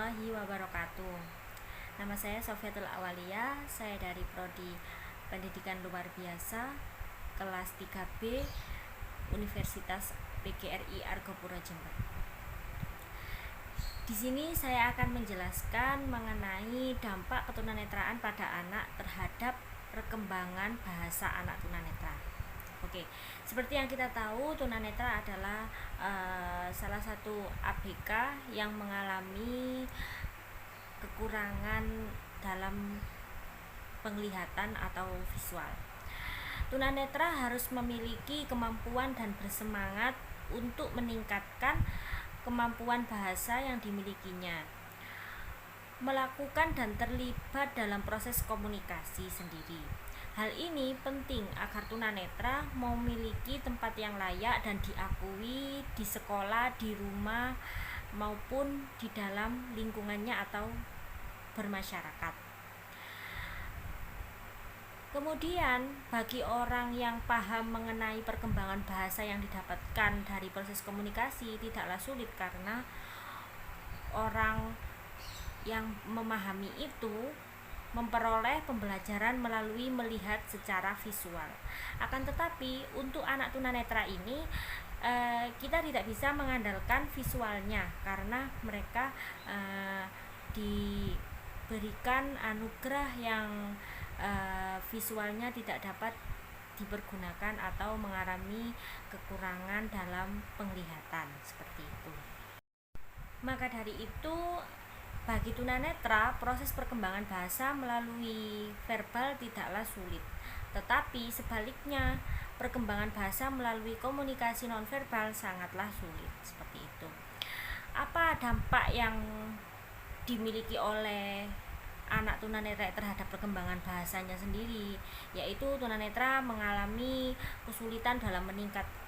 warahmatullahi wabarakatuh. Nama saya Sofiatul Awalia, saya dari Prodi Pendidikan Luar Biasa kelas 3B Universitas PGRI Argopuro Jember. Di sini saya akan menjelaskan mengenai dampak ketunanetraan pada anak terhadap perkembangan bahasa anak tunanetra. Oke, seperti yang kita tahu, tunanetra adalah salah satu ABK yang mengalami kekurangan dalam penglihatan atau visual. Tunanetra harus memiliki kemampuan dan bersemangat untuk meningkatkan kemampuan bahasa yang dimilikinya, melakukan dan terlibat dalam proses komunikasi sendiri. Hal ini penting agar tunanetra memiliki tempat yang layak dan diakui di sekolah, di rumah, maupun di dalam lingkungannya atau bermasyarakat. Kemudian, bagi orang yang paham mengenai perkembangan bahasa yang didapatkan dari proses komunikasi tidaklah sulit, karena orang yang memahami itu memperoleh pembelajaran melalui melihat secara visual. Akan tetapi untuk anak tunanetra ini kita tidak bisa mengandalkan visualnya, karena mereka diberikan anugerah yang visualnya tidak dapat dipergunakan atau mengalami kekurangan dalam penglihatan seperti itu. Maka dari itu, bagi tunanetra, proses perkembangan bahasa melalui verbal tidaklah sulit. Tetapi sebaliknya, perkembangan bahasa melalui komunikasi nonverbal sangatlah sulit. Seperti itu. Apa dampak yang dimiliki oleh anak tunanetra terhadap perkembangan bahasanya sendiri? Yaitu tunanetra mengalami kesulitan dalam meningkatkan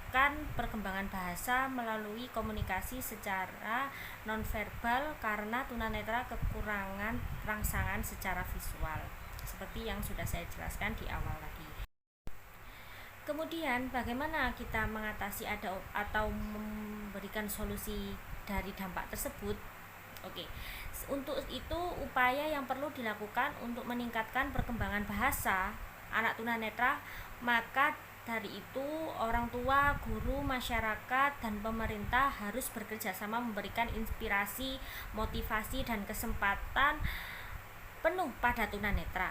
perkembangan bahasa melalui komunikasi secara nonverbal karena tunanetra kekurangan rangsangan secara visual, seperti yang sudah saya jelaskan di awal tadi. Kemudian bagaimana kita mengatasi atau memberikan solusi dari dampak tersebut? Oke. Untuk itu, upaya yang perlu dilakukan untuk meningkatkan perkembangan bahasa anak tunanetra, maka dari itu orang tua, guru, masyarakat, dan pemerintah harus bekerja sama memberikan inspirasi, motivasi, dan kesempatan penuh pada tunanetra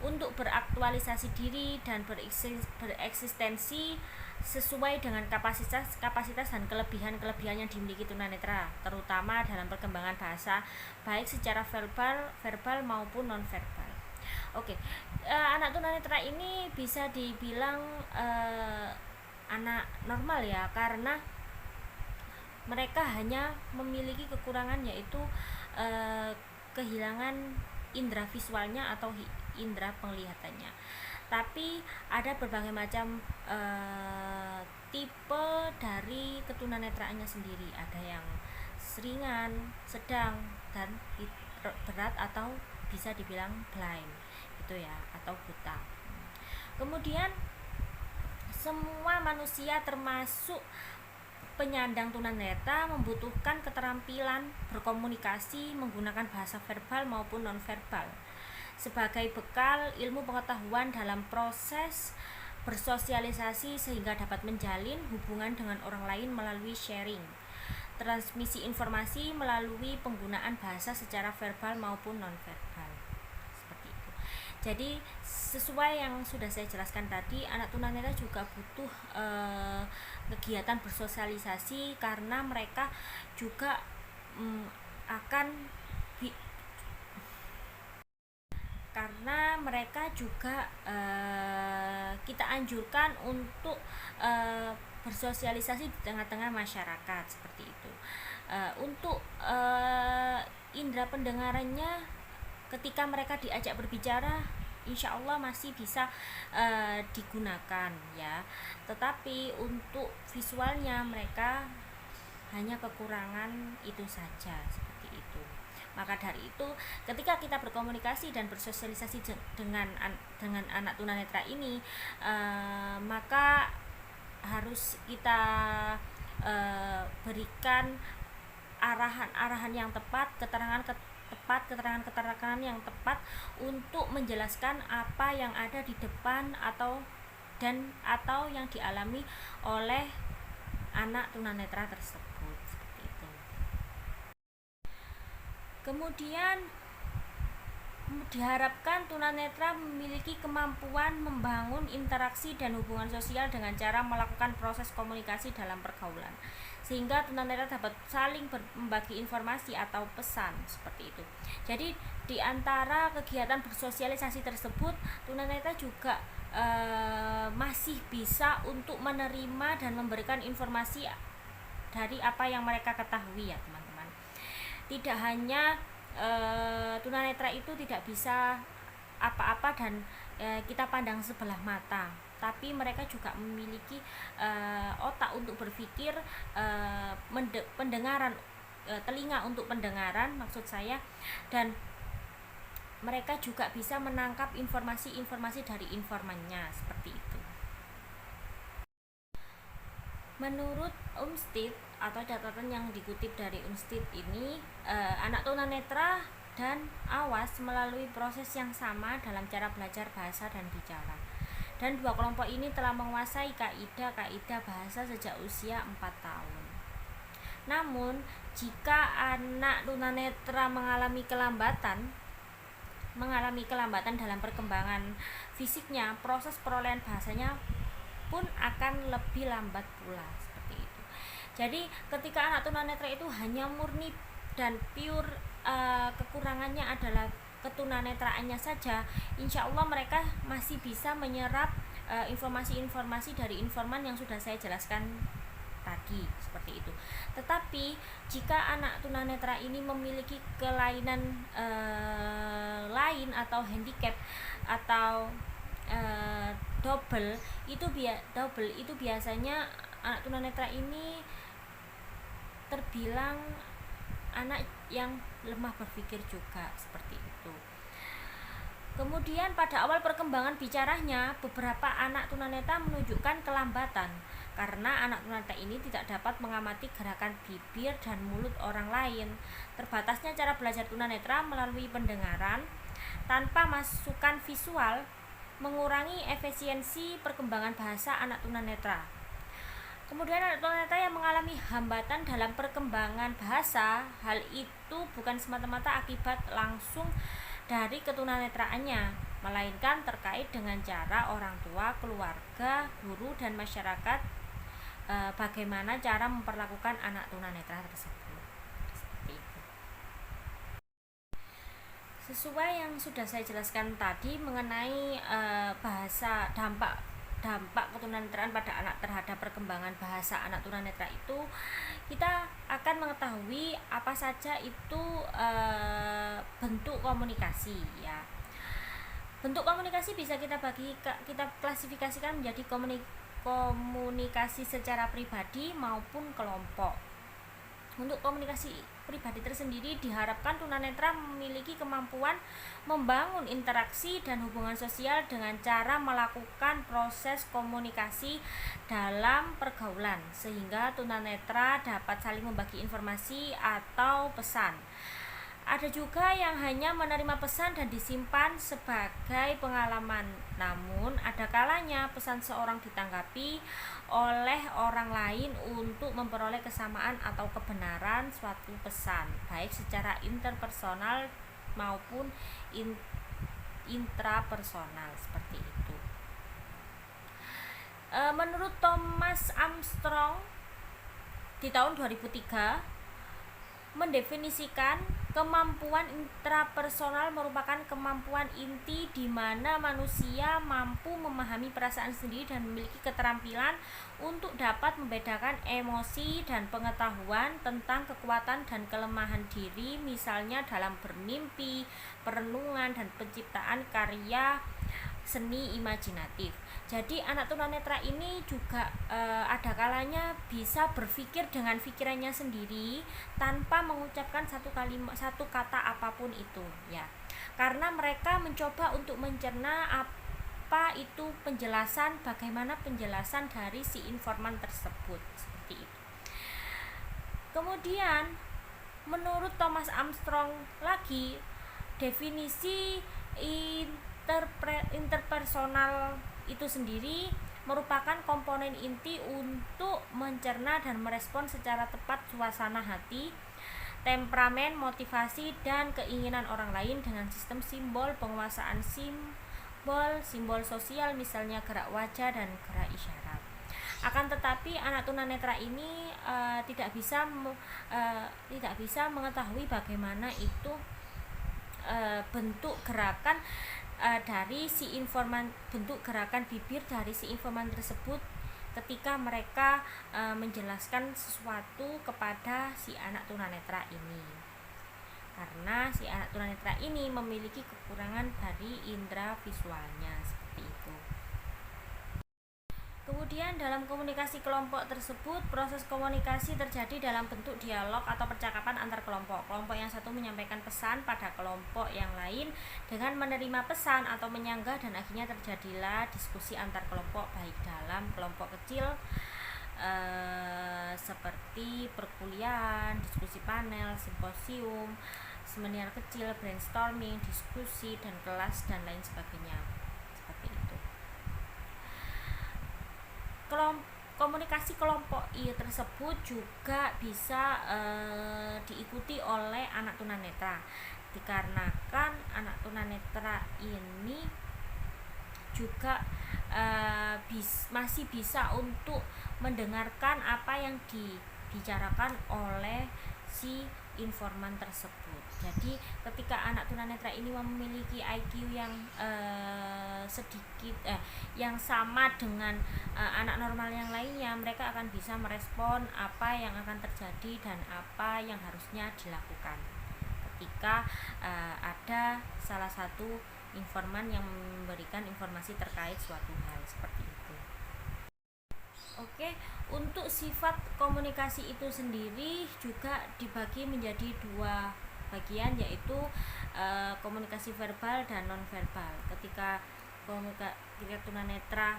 untuk beraktualisasi diri dan bereksistensi sesuai dengan kapasitas dan kelebihan yang dimiliki tunanetra, terutama dalam perkembangan bahasa baik secara verbal maupun nonverbal. Oke, anak tunanetra ini bisa dibilang anak normal ya, karena mereka hanya memiliki kekurangan, yaitu kehilangan indera visualnya atau indera penglihatannya. Tapi ada berbagai macam tipe dari ketunanetraannya sendiri. Ada yang ringan, sedang, dan berat atau bisa dibilang blind gitu ya, atau buta. Kemudian semua manusia termasuk penyandang tunanetra membutuhkan keterampilan berkomunikasi menggunakan bahasa verbal maupun nonverbal sebagai bekal ilmu pengetahuan dalam proses bersosialisasi, sehingga dapat menjalin hubungan dengan orang lain melalui sharing, transmisi informasi melalui penggunaan bahasa secara verbal maupun nonverbal. Seperti itu. Jadi sesuai yang sudah saya jelaskan tadi, anak tunanetra juga butuh kegiatan bersosialisasi, karena mereka juga kita anjurkan untuk bersosialisasi di tengah-tengah masyarakat seperti itu. Untuk indera pendengarannya, ketika mereka diajak berbicara, insya Allah masih bisa digunakan ya. Tetapi untuk visualnya mereka hanya kekurangan itu saja, seperti itu. Maka dari itu, ketika kita berkomunikasi dan bersosialisasi dengan anak tunanetra ini, maka harus kita berikan arahan-arahan yang tepat, keterangan yang tepat untuk menjelaskan apa yang ada di depan atau yang dialami oleh anak tunanetra tersebut, seperti itu. Kemudian diharapkan tunanetra memiliki kemampuan membangun interaksi dan hubungan sosial dengan cara melakukan proses komunikasi dalam pergaulan, sehingga tunanetra dapat saling membagi informasi atau pesan, seperti itu. Jadi di antara kegiatan bersosialisasi tersebut, tunanetra juga masih bisa untuk menerima dan memberikan informasi dari apa yang mereka ketahui, ya teman-teman. Tidak hanya tunanetra itu tidak bisa apa-apa dan kita pandang sebelah mata, tapi mereka juga memiliki otak untuk berpikir, pendengaran, telinga untuk pendengaran maksud saya, dan mereka juga bisa menangkap informasi-informasi dari informannya, seperti itu. Menurut Umstead atau catatan yang dikutip dari Umstead ini, anak tunanetra dan awas melalui proses yang sama dalam cara belajar bahasa dan bicara. Dan dua kelompok ini telah menguasai kaidah-kaidah bahasa sejak usia 4 tahun. Namun, jika anak tunanetra mengalami kelambatan dalam perkembangan fisiknya, proses perolehan bahasanya pun akan lebih lambat pula, seperti itu. Jadi ketika anak tunanetra itu hanya murni dan pure kekurangannya adalah ketunanetraannya saja, insya Allah mereka masih bisa menyerap informasi-informasi dari informan yang sudah saya jelaskan tadi, seperti itu. Tetapi jika anak tunanetra ini memiliki kelainan lain atau handicap atau double itu biasanya anak tunanetra ini terbilang anak yang lemah berpikir juga, seperti itu. Kemudian pada awal perkembangan bicaranya, beberapa anak tunanetra menunjukkan kelambatan karena anak tunanetra ini tidak dapat mengamati gerakan bibir dan mulut orang lain. Terbatasnya cara belajar tunanetra melalui pendengaran tanpa masukan visual mengurangi efisiensi perkembangan bahasa anak tunanetra. Kemudian anak tunanetra yang mengalami hambatan dalam perkembangan bahasa, hal itu bukan semata-mata akibat langsung dari ketunanetraannya, melainkan terkait dengan cara orang tua, keluarga, guru, dan masyarakat bagaimana cara memperlakukan anak tunanetra tersebut. Sesuai yang sudah saya jelaskan tadi mengenai bahasa dampak ketunanetraan pada anak terhadap perkembangan bahasa anak tunanetra itu, kita akan mengetahui apa saja itu bentuk komunikasi, ya. Bentuk komunikasi bisa kita klasifikasikan menjadi komunikasi secara pribadi maupun kelompok. Untuk komunikasi pribadi tersendiri diharapkan tunanetra memiliki kemampuan membangun interaksi dan hubungan sosial dengan cara melakukan proses komunikasi dalam pergaulan, sehingga tunanetra dapat saling membagi informasi atau pesan. Ada juga yang hanya menerima pesan dan disimpan sebagai pengalaman. Namun, ada kalanya pesan seorang ditanggapi oleh orang lain untuk memperoleh kesamaan atau kebenaran suatu pesan, baik secara interpersonal maupun intrapersonal, seperti itu. Menurut Thomas Armstrong di tahun 2003 mendefinisikan kemampuan intrapersonal merupakan kemampuan inti di mana manusia mampu memahami perasaan sendiri dan memiliki keterampilan untuk dapat membedakan emosi dan pengetahuan tentang kekuatan dan kelemahan diri, misalnya dalam bermimpi, perenungan, dan penciptaan karya seni imajinatif. Jadi anak tunanetra ini juga ada kalanya bisa berpikir dengan pikirannya sendiri tanpa mengucapkan satu kata apapun itu, ya. Karena mereka mencoba untuk mencerna apa itu bagaimana penjelasan dari si informan tersebut, seperti itu. Kemudian menurut Thomas Armstrong lagi, definisi interpersonal itu sendiri merupakan komponen inti untuk mencerna dan merespon secara tepat suasana hati, temperamen, motivasi, dan keinginan orang lain dengan sistem simbol penguasaan simbol sosial, misalnya gerak wajah dan gerak isyarat. Akan tetapi anak tunanetra ini tidak bisa mengetahui bagaimana itu bentuk gerakan bentuk gerakan bibir dari si informan tersebut ketika mereka menjelaskan sesuatu kepada si anak tunanetra ini, karena si anak tunanetra ini memiliki kekurangan dari indera visualnya, seperti itu. Kemudian dalam komunikasi kelompok tersebut, proses komunikasi terjadi dalam bentuk dialog atau percakapan antar kelompok. Kelompok yang satu menyampaikan pesan pada kelompok yang lain dengan menerima pesan atau menyanggah, dan akhirnya terjadilah diskusi antar kelompok, baik dalam kelompok kecil seperti perkuliahan, diskusi panel, simposium, seminar kecil, brainstorming, diskusi, dan kelas, dan lain sebagainya. Seperti itu. Komunikasi kelompok tersebut juga bisa diikuti oleh anak tunanetra, dikarenakan anak tunanetra ini juga masih bisa untuk mendengarkan apa yang dibicarakan oleh si informan tersebut. Jadi ketika anak tunanetra ini memiliki IQ yang yang sama dengan anak normal yang lainnya, mereka akan bisa merespon apa yang akan terjadi dan apa yang harusnya dilakukan ketika ada salah satu informan yang memberikan informasi terkait suatu hal, seperti itu. Oke, untuk sifat komunikasi itu sendiri juga dibagi menjadi dua bagian, yaitu komunikasi verbal dan non-verbal. Ketika tunanetra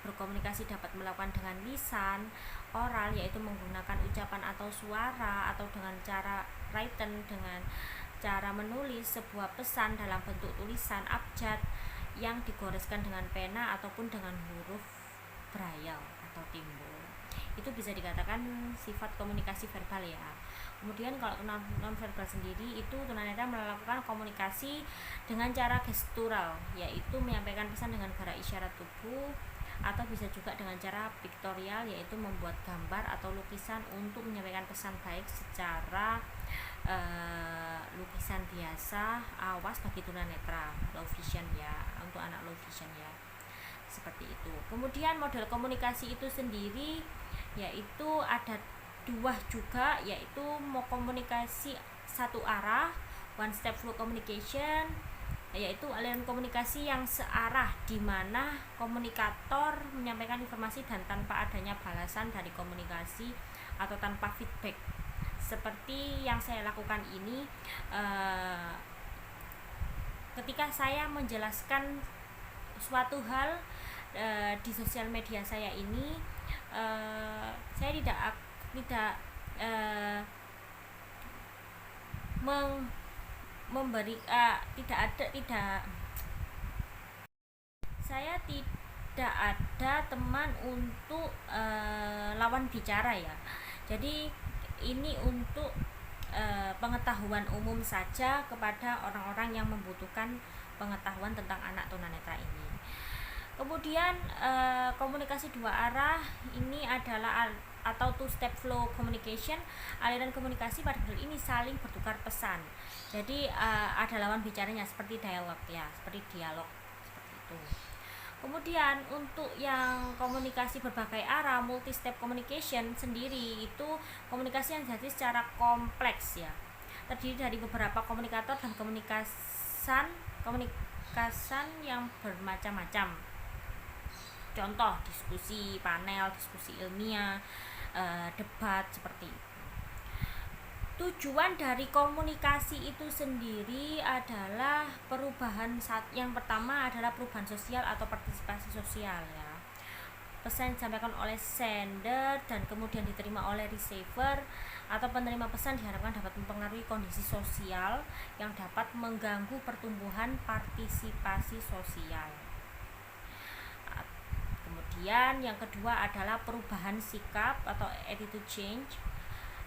berkomunikasi dapat melakukan dengan lisan, oral, yaitu menggunakan ucapan atau suara, atau dengan cara written, dengan cara menulis sebuah pesan dalam bentuk tulisan abjad yang digoreskan dengan pena ataupun dengan huruf braille atau timbul. Itu bisa dikatakan sifat komunikasi verbal ya. Kemudian kalau non-verbal sendiri, itu tunanetra melakukan komunikasi dengan cara gestural, yaitu menyampaikan pesan dengan gerak isyarat tubuh, atau bisa juga dengan cara piktorial, yaitu membuat gambar atau lukisan untuk menyampaikan pesan, baik secara lukisan biasa awas bagi tunanetra low vision ya, untuk anak low vision ya, seperti itu. Kemudian model komunikasi itu sendiri yaitu ada dua juga, yaitu mau komunikasi satu arah, one step flow communication, yaitu aliran komunikasi yang searah, di mana komunikator menyampaikan informasi dan tanpa adanya balasan dari komunikasi atau tanpa feedback, seperti yang saya lakukan ini. Ketika saya menjelaskan suatu hal di sosial media saya ini, saya tidak saya tidak ada teman untuk lawan bicara ya. Jadi ini untuk pengetahuan umum saja kepada orang-orang yang membutuhkan pengetahuan tentang anak tunanetra ini. Kemudian komunikasi dua arah ini adalah atau two step flow communication. Aliran komunikasi pada hal ini saling bertukar pesan. Jadi ada lawan bicaranya, seperti dialog ya, seperti dialog seperti itu. Kemudian untuk yang komunikasi berbagai arah, multi step communication sendiri, itu komunikasi yang terjadi secara kompleks ya, terdiri dari beberapa komunikator dan komunikasan yang bermacam-macam. Contoh diskusi panel, diskusi ilmiah, debat, seperti itu. Tujuan dari komunikasi itu sendiri adalah perubahan. Yang pertama adalah perubahan sosial atau partisipasi sosial ya. pesan disampaikan oleh sender dan kemudian diterima oleh receiver atau penerima pesan diharapkan dapat mempengaruhi kondisi sosial yang dapat mengganggu pertumbuhan partisipasi sosial. Kemudian yang kedua adalah perubahan sikap atau attitude change.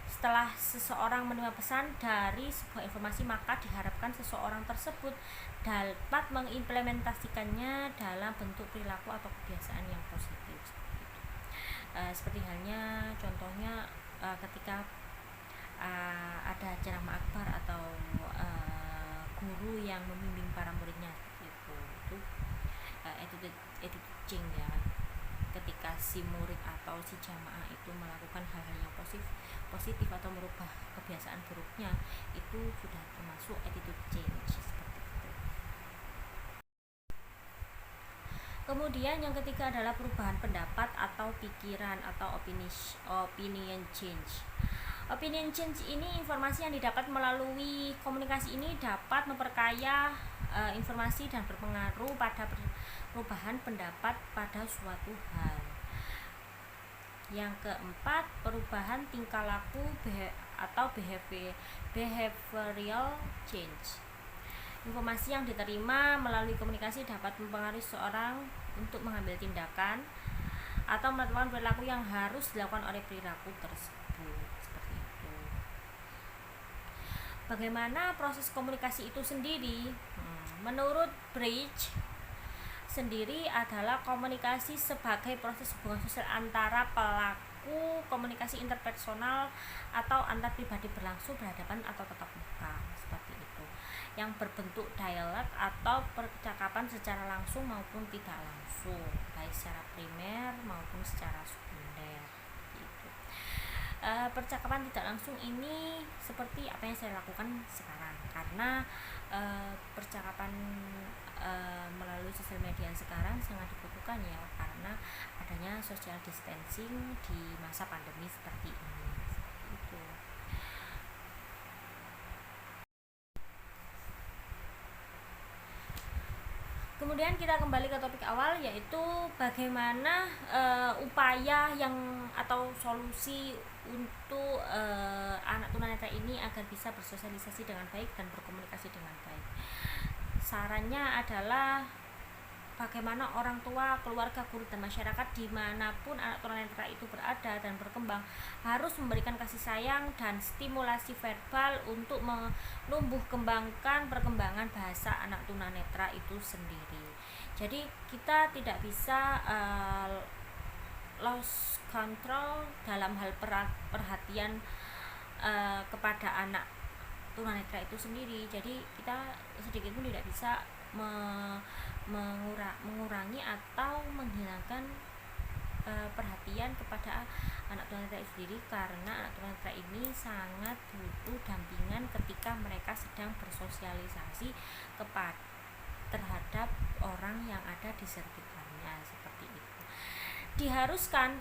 Setelah seseorang menerima pesan dari sebuah informasi, maka diharapkan seseorang tersebut dapat mengimplementasikannya dalam bentuk perilaku atau kebiasaan yang positif. Seperti halnya contohnya ketika ada ceramah akbar atau guru yang membimbing para muridnya, itu attitude change ya. Ketika si murid atau si jamaah itu melakukan hal-hal yang positif atau merubah kebiasaan buruknya, itu sudah termasuk attitude change seperti itu. Kemudian yang ketiga adalah perubahan pendapat atau pikiran atau opinion change. Opinion change ini informasi yang didapat melalui komunikasi ini dapat memperkaya informasi dan berpengaruh pada perubahan pendapat pada suatu hal. Yang keempat, perubahan tingkah laku atau behavioral change. Informasi yang diterima melalui komunikasi dapat mempengaruhi seseorang untuk mengambil tindakan atau melakukan perilaku yang harus dilakukan oleh perilaku tersebut. Seperti itu. Bagaimana proses komunikasi itu sendiri? Menurut Bridge sendiri adalah komunikasi sebagai proses hubungan sosial antara pelaku komunikasi interpersonal atau antar pribadi berlangsung berhadapan atau tatap muka, seperti itu, yang berbentuk dialog atau percakapan secara langsung maupun tidak langsung, baik secara primer maupun secara sekunder gitu. Percakapan tidak langsung ini seperti apa yang saya lakukan sekarang, karena percakapan melalui sosial media sekarang sangat dibutuhkan ya, karena adanya social distancing di masa pandemi seperti ini. Itu. Kemudian kita kembali ke topik awal, yaitu bagaimana upaya yang atau solusi untuk anak tunanetra ini agar bisa bersosialisasi dengan baik dan berkomunikasi dengan baik. Sarannya adalah bagaimana orang tua, keluarga, guru, dan masyarakat dimanapun anak tunanetra itu berada dan berkembang harus memberikan kasih sayang dan stimulasi verbal untuk menumbuh kembangkan perkembangan bahasa anak tunanetra itu sendiri. Jadi kita tidak bisa lost control dalam hal perhatian kepada anak tunanetra itu sendiri. Jadi kita sedikit pun tidak bisa mengurangi atau menghilangkan perhatian kepada anak tunanetra itu sendiri, karena anak tunanetra ini sangat butuh dampingan ketika mereka sedang bersosialisasi terhadap orang yang ada di sekitarnya, seperti itu. Diharuskan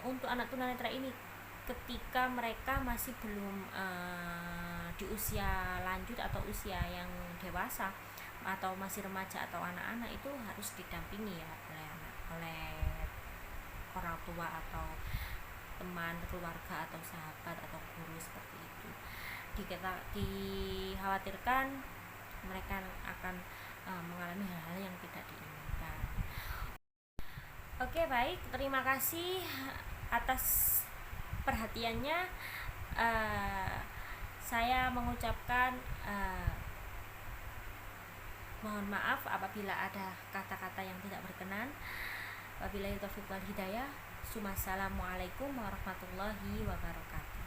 untuk anak tunanetra ini ketika mereka masih belum di usia lanjut atau usia yang dewasa atau masih remaja atau anak-anak, itu harus didampingi ya oleh orang tua atau teman keluarga atau sahabat atau guru, seperti itu. Dikhawatirkan mereka akan mengalami hal-hal yang tidak diinginkan. Oke, baik, terima kasih atas perhatiannya. Saya mengucapkan mohon maaf apabila ada kata-kata yang tidak berkenan. Wabillahi taufiq wal hidayah. Assalamualaikum warahmatullahi wabarakatuh.